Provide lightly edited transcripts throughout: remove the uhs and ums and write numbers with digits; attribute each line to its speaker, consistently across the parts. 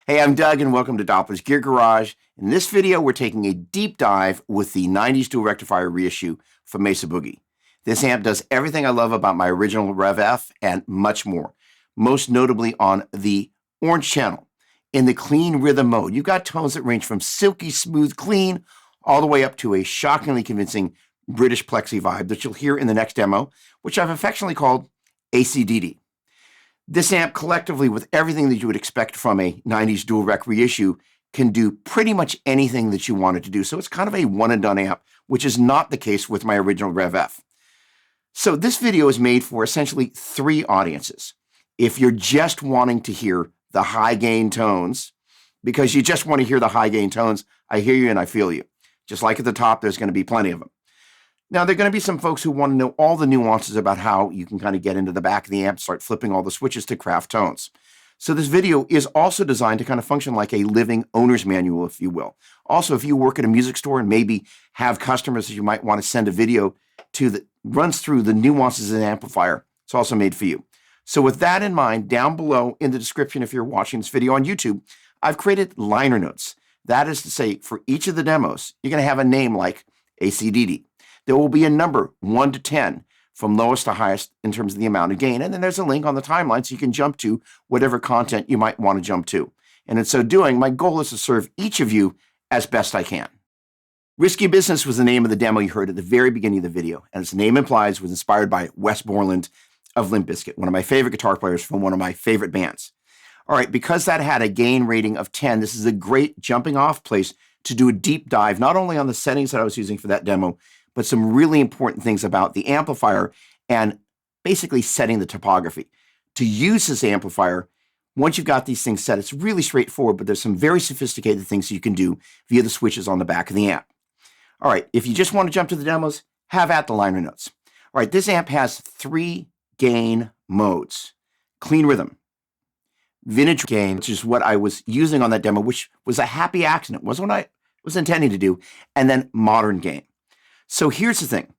Speaker 1: Hey, I'm Doug and welcome to Doppler's Gear Garage. In this video, we're taking a deep dive with the 90s Dual Rectifier reissue from Mesa Boogie. This amp does everything I love about my original Rev F and much more, most notably on the orange channel. In the clean rhythm mode, you've got tones that range from silky smooth clean all the way up to a shockingly convincing British plexi vibe that you'll hear in the next demo, which I've affectionately called ACDD. This amp, collectively, with everything that you would expect from a 90s Dual Rec reissue, can do pretty much anything that you want it to do. So it's kind of a one-and-done amp, which is not the case with my original Rev F. So this video is made for essentially three audiences. If you're just wanting to hear the high-gain tones, because you just want to hear the high-gain tones, I hear you and I feel you. Just like at the top, there's going to be plenty of them. Now, there are going to be some folks who want to know all the nuances about how you can kind of get into the back of the amp, start flipping all the switches to craft tones. So this video is also designed to kind of function like a living owner's manual, if you will. Also, if you work at a music store and maybe have customers that you might want to send a video to that runs through the nuances of an amplifier, it's also made for you. So with that in mind, down below in the description, if you're watching this video on YouTube, I've created liner notes. That is to say, for each of the demos, you're going to have a name like ACDD. There will be a number 1 to 10 from lowest to highest in terms of the amount of gain. And then there's a link on the timeline so you can jump to whatever content you might want to jump to. And in so doing, my goal is to serve each of you as best I can. Risky Business was the name of the demo you heard at the very beginning of the video. And its name implies was inspired by Wes Borland of Limp Bizkit, one of my favorite guitar players from one of my favorite bands. All right, because that had a gain rating of 10, this is a great jumping off place to do a deep dive, not only on the settings that I was using for that demo, but some really important things about the amplifier and basically setting the topography. To use this amplifier, once you've got these things set, it's really straightforward, but there's some very sophisticated things you can do via the switches on the back of the amp. All right, if you just want to jump to the demos, have at the liner notes. All right, this amp has 3 gain modes. Clean rhythm, vintage gain, which is what I was using on that demo, which was a happy accident, wasn't what I was intending to do, and then modern gain. So here's the thing.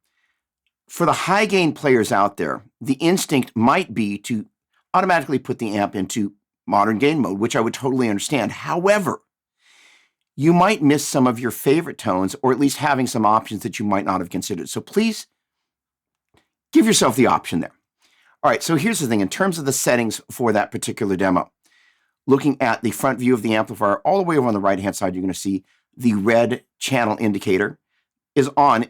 Speaker 1: For the high gain players out there, the instinct might be to automatically put the amp into modern gain mode, which I would totally understand. However, you might miss some of your favorite tones, or at least having some options that you might not have considered. So please give yourself the option there. All right, so here's the thing. In terms of the settings for that particular demo, looking at the front view of the amplifier, all the way over on the right-hand side, you're going to see the red channel indicator is on,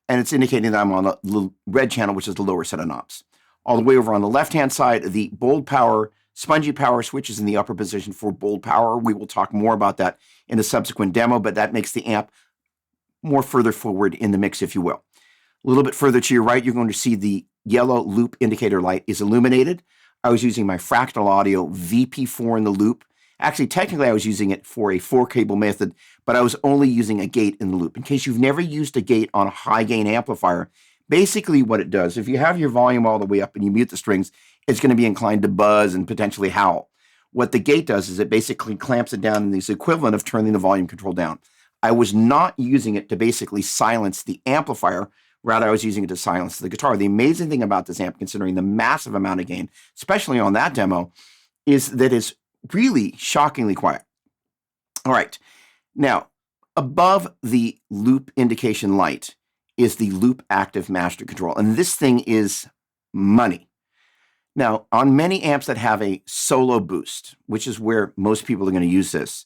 Speaker 1: and it's indicating that I'm on the red channel, which is the lower set of knobs. All the way over on the left-hand side, the bold power, spongy power switch is in the upper position for bold power. We will talk more about that in a subsequent demo, but that makes the amp more further forward in the mix, if you will. A little bit further to your right, you're going to see the yellow loop indicator light is illuminated. I was using my Fractal Audio VP4 in the loop. Actually, technically, I was using it for a 4-cable method, but I was only using a gate in the loop. In case you've never used a gate on a high-gain amplifier, basically what it does, if you have your volume all the way up and you mute the strings, it's going to be inclined to buzz and potentially howl. What the gate does is it basically clamps it down, and is the equivalent of turning the volume control down. I was not using it to basically silence the amplifier. Rather, I was using it to silence the guitar. The amazing thing about this amp, considering the massive amount of gain, especially on that demo, is that it's really shockingly quiet. All right. Now, above the loop indication light is the loop active master control. And this thing is money. Now, on many amps that have a solo boost, which is where most people are going to use this,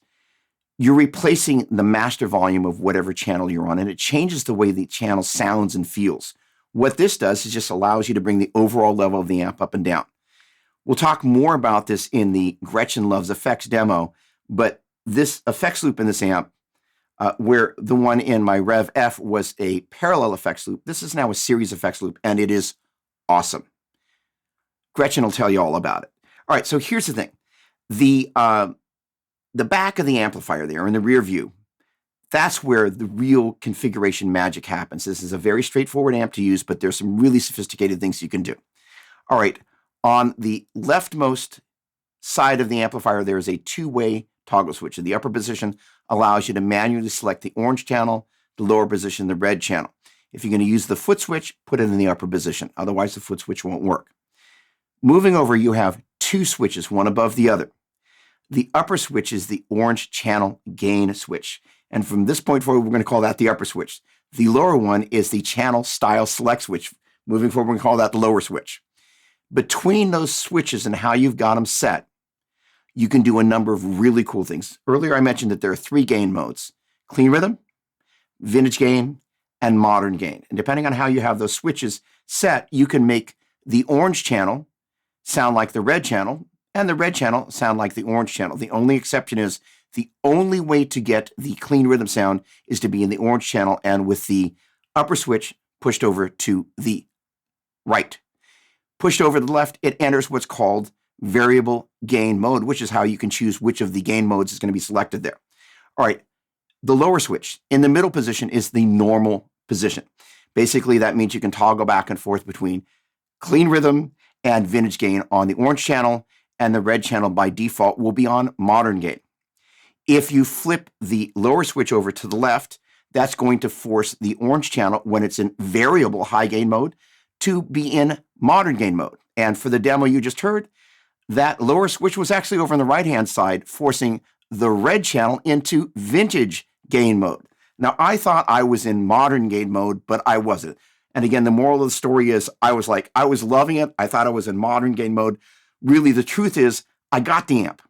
Speaker 1: you're replacing the master volume of whatever channel you're on, and it changes the way the channel sounds and feels. What this does is just allows you to bring the overall level of the amp up and down. We'll talk more about this in the Gretchen Loves Effects demo, but this effects loop in this amp, where the one in my Rev F was a parallel effects loop, this is now a series effects loop, and it is awesome. Gretchen will tell you all about it. All right, so here's the thing. The back of the amplifier there in the rear view, that's where the real configuration magic happens. This is a very straightforward amp to use, but there's some really sophisticated things you can do. All right. On the leftmost side of the amplifier, there is a 2-way toggle switch. In the upper position allows you to manually select the orange channel, the lower position, the red channel. If you're going to use the foot switch, put it in the upper position. Otherwise, the foot switch won't work. Moving over, you have 2 switches, one above the other. The upper switch is the orange channel gain switch. And from this point forward, we're going to call that the upper switch. The lower one is the channel style select switch. Moving forward, we're going to call that the lower switch. Between those switches and how you've got them set, you can do a number of really cool things. Earlier, I mentioned that there are 3 gain modes: clean rhythm, vintage gain, and modern gain. And depending on how you have those switches set, you can make the orange channel sound like the red channel, and the red channel sound like the orange channel. The only exception is the only way to get the clean rhythm sound is to be in the orange channel and with the upper switch pushed over to the right. Pushed over to the left, it enters what's called variable gain mode, which is how you can choose which of the gain modes is going to be selected there. All right, the lower switch in the middle position is the normal position. Basically, that means you can toggle back and forth between clean rhythm and vintage gain on the orange channel, and the red channel by default will be on modern gain. If you flip the lower switch over to the left, that's going to force the orange channel, when it's in variable high gain mode, to be in modern gain mode. And for the demo you just heard, that lower switch was actually over on the right-hand side, forcing the red channel into vintage gain mode. Now, I thought I was in modern gain mode, but I wasn't. And again, the moral of the story is I was loving it. I thought I was in modern gain mode. Really, the truth is I got the amp.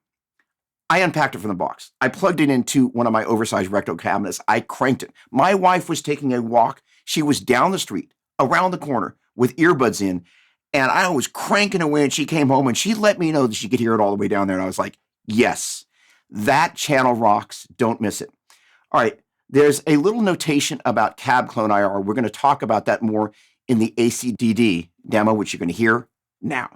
Speaker 1: I unpacked it from the box. I plugged it into one of my oversized recto cabinets. I cranked it. My wife was taking a walk. She was down the street, around the corner, with earbuds in, and I was cranking away, and she came home, and she let me know that she could hear it all the way down there, and I was like, yes, that channel rocks. Don't miss it. All right, there's a little notation about cab clone IR. We're going to talk about that more in the ACDD demo, which you're going to hear now.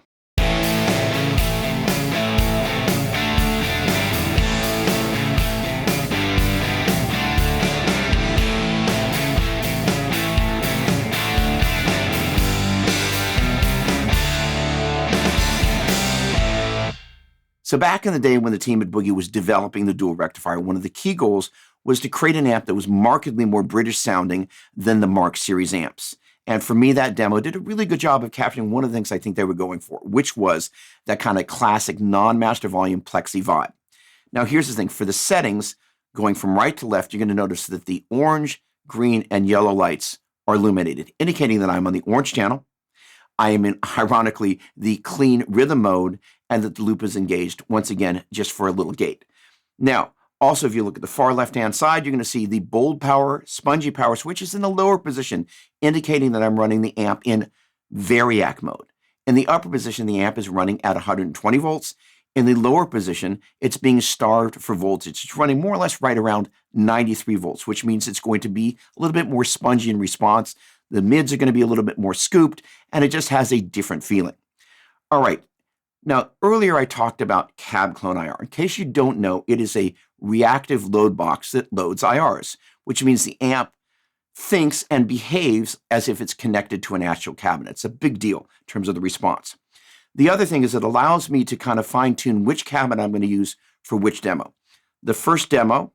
Speaker 1: So back in the day when the team at Boogie was developing the Dual Rectifier, one of the key goals was to create an amp that was markedly more British sounding than the Mark series amps. And for me, that demo did a really good job of capturing one of the things I think they were going for, which was that kind of classic non-master volume plexi vibe. Now, here's the thing. For the settings, going from right to left, you're going to notice that the orange, green, and yellow lights are illuminated, indicating that I'm on the orange channel. I am in, ironically, the clean rhythm mode, and that the loop is engaged, once again, just for a little gate. Now, also, if you look at the far left-hand side, you're going to see the bold power, spongy power switch is in the lower position, indicating that I'm running the amp in variac mode. In the upper position, the amp is running at 120 volts. In the lower position, it's being starved for voltage. It's running more or less right around 93 volts, which means it's going to be a little bit more spongy in response. The mids are going to be a little bit more scooped, and it just has a different feeling. All right. Now, earlier I talked about cab clone IR. In case you don't know, it is a reactive load box that loads IRs, which means the amp thinks and behaves as if it's connected to an actual cabinet. It's a big deal in terms of the response. The other thing is it allows me to kind of fine-tune which cabinet I'm going to use for which demo. The first demo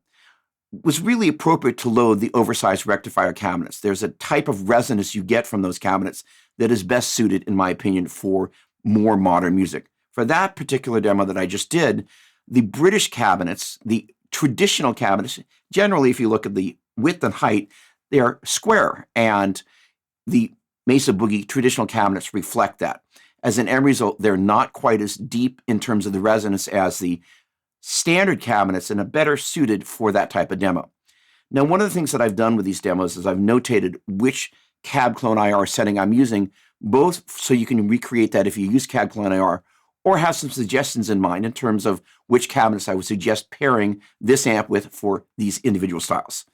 Speaker 1: was really appropriate to load the oversized rectifier cabinets. There's a type of resonance you get from those cabinets that is best suited, in my opinion, for more modern music. For that particular demo that I just did, the British cabinets, the traditional cabinets, generally, if you look at the width and height, they are square, and the Mesa Boogie traditional cabinets reflect that. As an end result, they're not quite as deep in terms of the resonance as the standard cabinets and are better suited for that type of demo. Now, one of the things that I've done with these demos is I've notated which cab clone IR setting I'm using, both so you can recreate that if you use cab clone IR, or have some suggestions in mind in terms of which cabinets I would suggest pairing this amp with for these individual styles.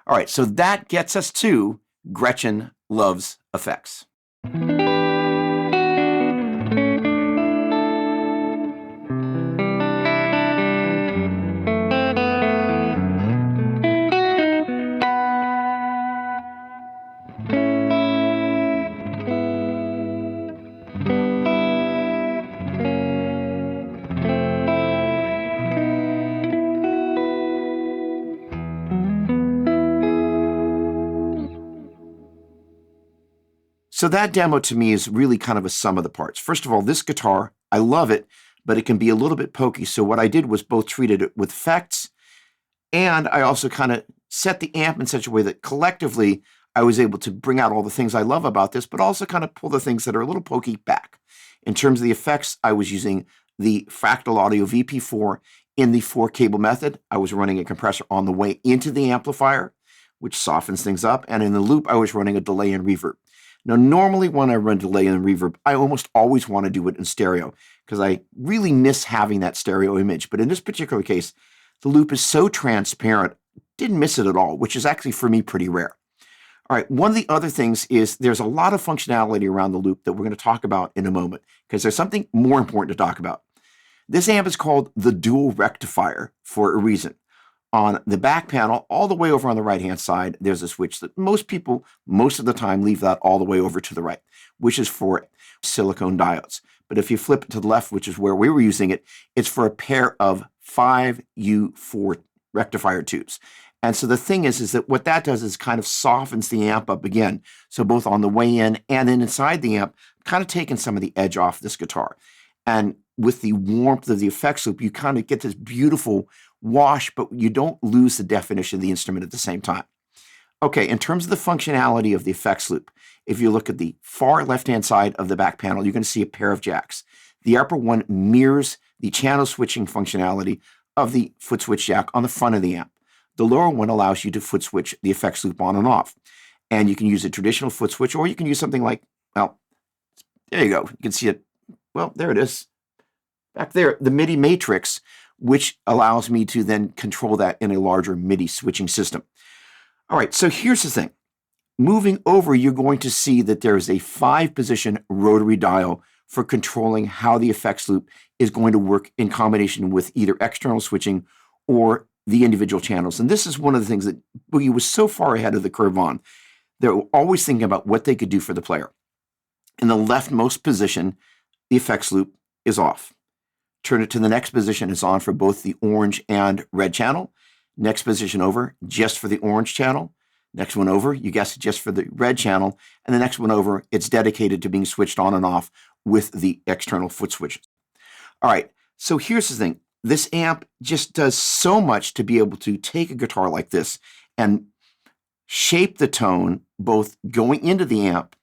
Speaker 1: All right, so that gets us to Gretchen Loves Effects. So that demo to me is really kind of a sum of the parts. First of all, this guitar, I love it, but it can be a little bit pokey. So what I did was both treated it with effects, and I also kind of set the amp in such a way that collectively I was able to bring out all the things I love about this, but also kind of pull the things that are a little pokey back. In terms of the effects, I was using the Fractal Audio VP4 in the 4-cable method. I was running a compressor on the way into the amplifier, which softens things up. And in the loop, I was running a delay and reverb. Now, normally when I run delay and reverb, I almost always want to do it in stereo because I really miss having that stereo image. But in this particular case, the loop is so transparent, didn't miss it at all, which is actually for me pretty rare. All right, one of the other things is there's a lot of functionality around the loop that we're going to talk about in a moment because there's something more important to talk about. This amp is called the Dual Rectifier for a reason. On the back panel, all the way over on the right-hand side, there's a switch that most people, most of the time, leave that all the way over to the right, which is for silicone diodes. But if you flip it to the left, which is where we were using it, it's for a pair of 5U4 rectifier tubes. And so the thing is that what that does is kind of softens the amp up again. So both on the way in and then inside the amp, kind of taking some of the edge off this guitar. And with the warmth of the effects loop, you kind of get this beautiful wash, but you don't lose the definition of the instrument at the same time. Okay, in terms of the functionality of the effects loop, if you look at the far left-hand side of the back panel, you're going to see a pair of jacks. The upper one mirrors the channel switching functionality of the foot switch jack on the front of the amp. The lower one allows you to foot switch the effects loop on and off. And you can use a traditional foot switch, or you can use something like, well, there you go. You can see it. Well, there it is. Back there, the MIDI matrix, which allows me to then control that in a larger MIDI switching system. All right, so here's the thing. Moving over, you're going to see that there is a 5-position rotary dial for controlling how the effects loop is going to work in combination with either external switching or the individual channels. And this is one of the things that Boogie was so far ahead of the curve on. They were always thinking about what they could do for the player. In the leftmost position, the effects loop is off. Turn it to the next position, it's on for both the orange and red channel. Next position over, just for the orange channel. Next one over, you guessed it, just for the red channel. And the next one over, it's dedicated to being switched on and off with the external foot switches. All right, so here's the thing. This amp just does so much to be able to take a guitar like this and shape the tone, both going into the amp,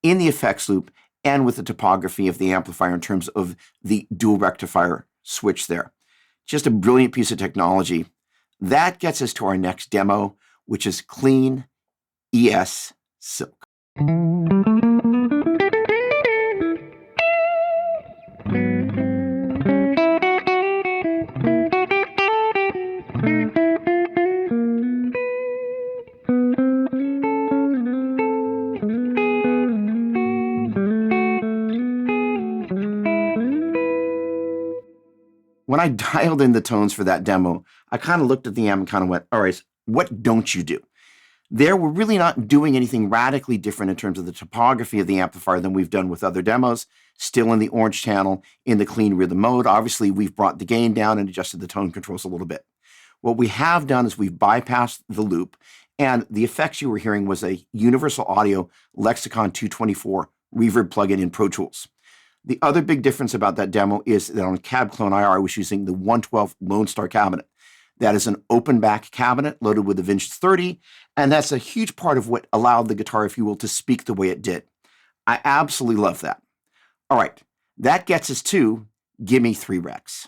Speaker 1: in the effects loop, and with the topography of the amplifier in terms of the dual rectifier switch there. Just a brilliant piece of technology. That gets us to our next demo, which is Clean ES Silk. When I dialed in the tones for that demo, I kind of looked at the amp and kind of went, all right, what don't you do? There, we're really not doing anything radically different in terms of the topography of the amplifier than we've done with other demos. Still in the orange channel, in the clean rhythm mode. Obviously, we've brought the gain down and adjusted the tone controls a little bit. What we have done is we've bypassed the loop, and the effects you were hearing was a Universal Audio Lexicon 224 reverb plugin in Pro Tools. The other big difference about that demo is that on Cab Clone IR, I was using the 112 Lone Star cabinet. That is an open back cabinet loaded with the Vintage 30, and that's a huge part of what allowed the guitar, if you will, to speak the way it did. I absolutely love that. All right, that gets us to GIMME 3 Rex.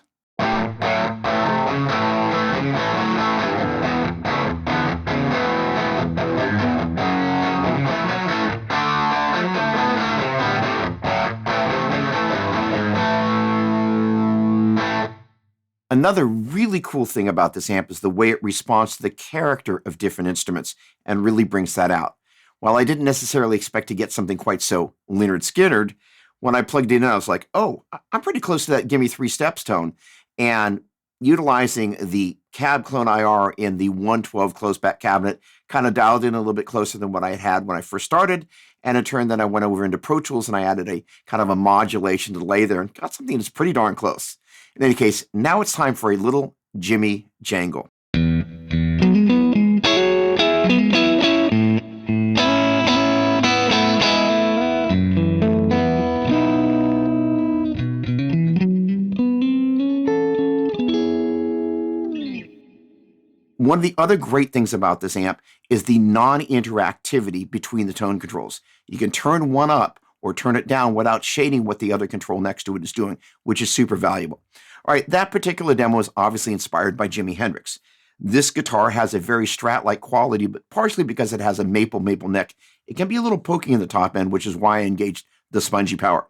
Speaker 1: Another really cool thing about this amp is the way it responds to the character of different instruments and really brings that out. While I didn't necessarily expect to get something quite so Lynyrd Skynyrd, when I plugged it in, I was like, oh, I'm pretty close to that Gimme 3 Steps tone. And utilizing the Cab Clone IR in the 112 closed back cabinet kind of dialed in a little bit closer than what I had when I first started. And in turn, then I went over into Pro Tools and I added a kind of a modulation delay there and got something that's pretty darn close. In any case, now it's time for a little JIMI jangle. One of the other great things about this amp is the non-interactivity between the tone controls. You can turn one up or turn it down without shading what the other control next to it is doing, which is super valuable. All right, that particular demo is obviously inspired by Jimi Hendrix. This guitar has a very Strat-like quality, but partially because it has a maple neck, it can be a little pokey in the top end, which is why I engaged the spongy power.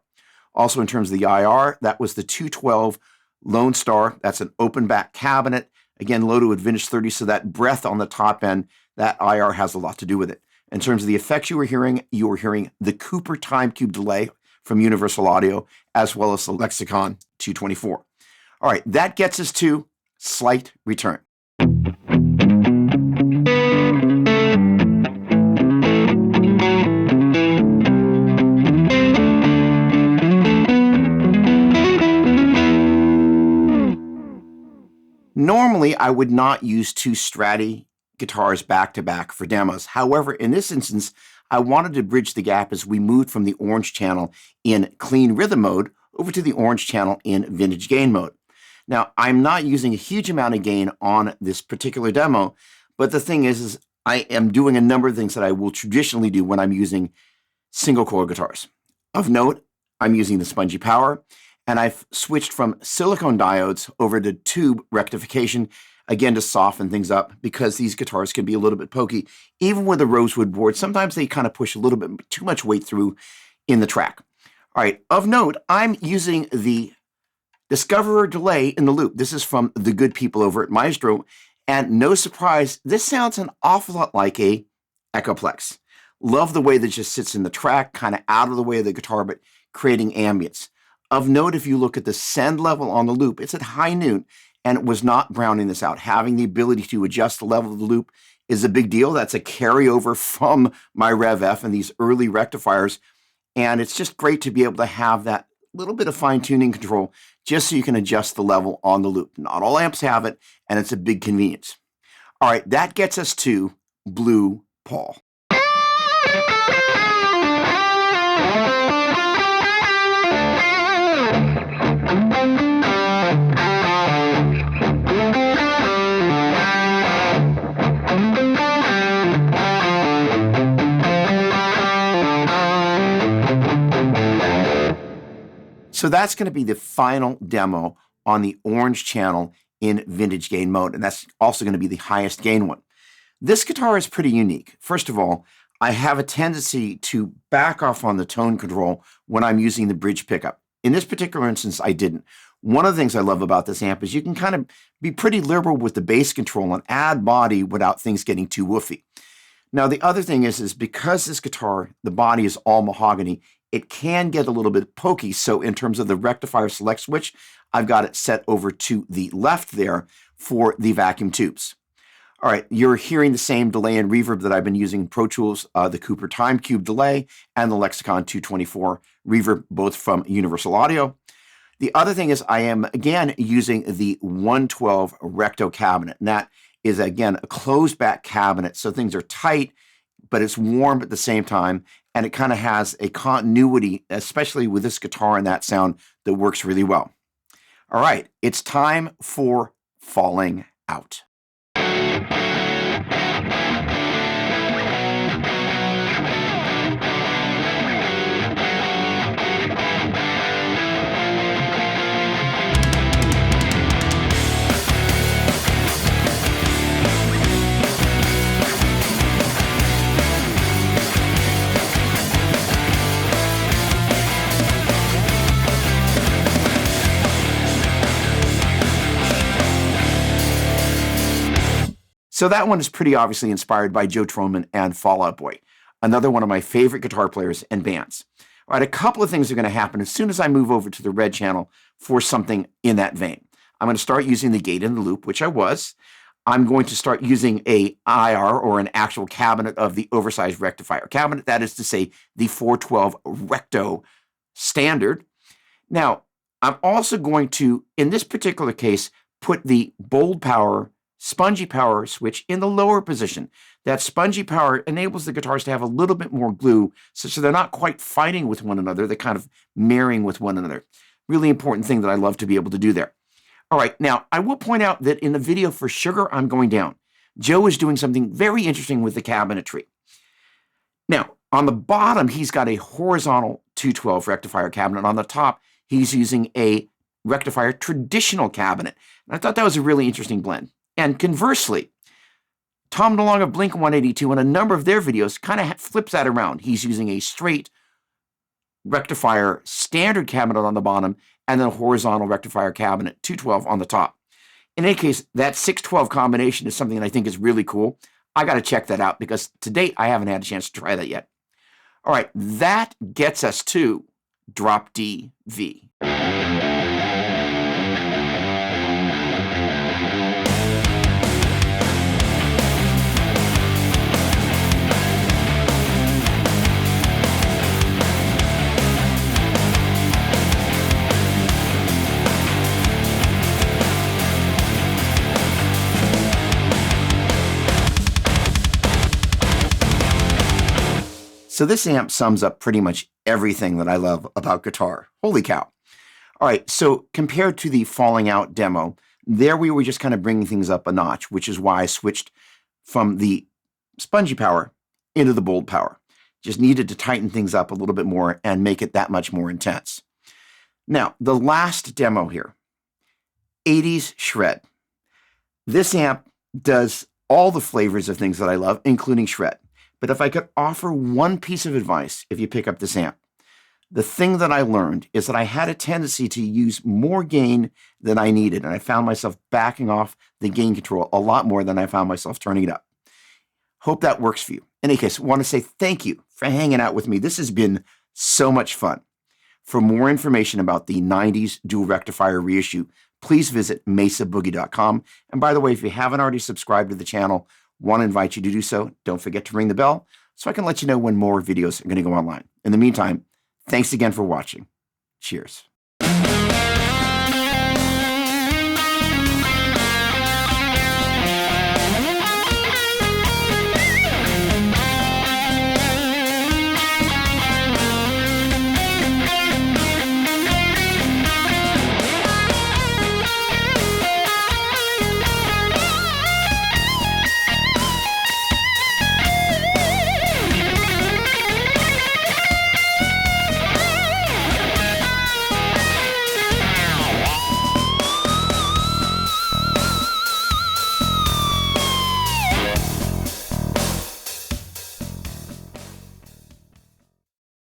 Speaker 1: Also, in terms of the IR, that was the 212 Lone Star. That's an open back cabinet. Again, loaded with vintage 30, so that breath on the top end, that IR has a lot to do with it. In terms of the effects you were hearing the Cooper Time Cube delay from Universal Audio, as well as the Lexicon 224. All right, that gets us to slight return. Normally, I would not use two Strati guitars back to back for demos. However, in this instance, I wanted to bridge the gap as we moved from the orange channel in clean rhythm mode over to the orange channel in vintage gain mode. Now, I'm not using a huge amount of gain on this particular demo, but the thing is I am doing a number of things that I will traditionally do when I'm using single coil guitars. Of note, I'm using the spongy power, and I've switched from silicone diodes over to tube rectification, again, to soften things up, because these guitars can be a little bit pokey. Even with a rosewood board, sometimes they kind of push a little bit too much weight through in the track. All right, of note, I'm using the Discoverer delay in the loop. This is from the good people over at Maestro, and no surprise, this sounds an awful lot like a Echoplex. Love the way that it just sits in the track, kind of out of the way of the guitar, but creating ambience. Of note, if you look at the send level on the loop, it's at high noon, and it was not browning this out. Having the ability to adjust the level of the loop is a big deal. That's a carryover from my Rev F and these early rectifiers, and it's just great to be able to have that little bit of fine-tuning control just so you can adjust the level on the loop. Not all amps have it, and it's a big convenience. All right, that gets us to Blue Paul. So that's going to be the final demo on the orange channel in vintage gain mode, and that's also going to be the highest gain one. This guitar is pretty unique. First of all, I have a tendency to back off on the tone control when I'm using the bridge pickup. In this particular instance, I didn't. One of the things I love about this amp is you can kind of be pretty liberal with the bass control and add body without things getting too woofy. Now, the other thing is because this guitar, the body is all mahogany, it can get a little bit pokey. So in terms of the rectifier select switch, I've got it set over to the left there for the vacuum tubes. All right, you're hearing the same delay and reverb that I've been using in Pro Tools, the Cooper Time Cube delay and the Lexicon 224 reverb, both from Universal Audio. The other thing is I am, again, using the 112 Recto cabinet, and that is, again, a closed back cabinet, so things are tight, but it's warm at the same time, and it kind of has a continuity, especially with this guitar and that sound, that works really well. All right, it's time for Falling Out. So that one is pretty obviously inspired by Joe Troman and Fall Out Boy, another one of my favorite guitar players and bands. All right, a couple of things are going to happen as soon as I move over to the red channel for something in that vein. I'm going to start using the gate in the loop, which I was. I'm going to start using a IR, or an actual cabinet of the oversized rectifier cabinet. That is to say, the 412 Recto standard. Now, I'm also going to, in this particular case, put the bold power, spongy power switch in the lower position. That spongy power enables the guitars to have a little bit more glue, such that they're not quite fighting with one another. They're kind of marrying with one another. Really important thing that I love to be able to do there. All right, now I will point out that in the video for Sugar, I'm going down. Joe is doing something very interesting with the cabinetry. Now, on the bottom, he's got a horizontal 212 rectifier cabinet. On the top, he's using a rectifier traditional cabinet. And I thought that was a really interesting blend. And conversely, Tom DeLonge of Blink-182 in a number of their videos kind of flips that around. He's using a straight rectifier standard cabinet on the bottom and then a horizontal rectifier cabinet 212 on the top. In any case, that 612 combination is something that I think is really cool. I got to check that out because to date, I haven't had a chance to try that yet. All right, that gets us to Drop D V. So this amp sums up pretty much everything that I love about guitar. Holy cow. All right, so compared to the Falling Out demo, there we were just kind of bringing things up a notch, which is why I switched from the spongy power into the bold power. Just needed to tighten things up a little bit more and make it that much more intense. Now, the last demo here, 80s shred. This amp does all the flavors of things that I love, including shred. But if I could offer one piece of advice, if you pick up this amp, the thing that I learned is that I had a tendency to use more gain than I needed. And I found myself backing off the gain control a lot more than I found myself turning it up. Hope that works for you. In any case, I want to say thank you for hanging out with me. This has been so much fun. For more information about the 90s Dual Rectifier reissue, please visit mesaboogie.com. And by the way, if you haven't already subscribed to the channel, want to invite you to do so. Don't forget to ring the bell so I can let you know when more videos are going to go online. In the meantime, thanks again for watching. Cheers.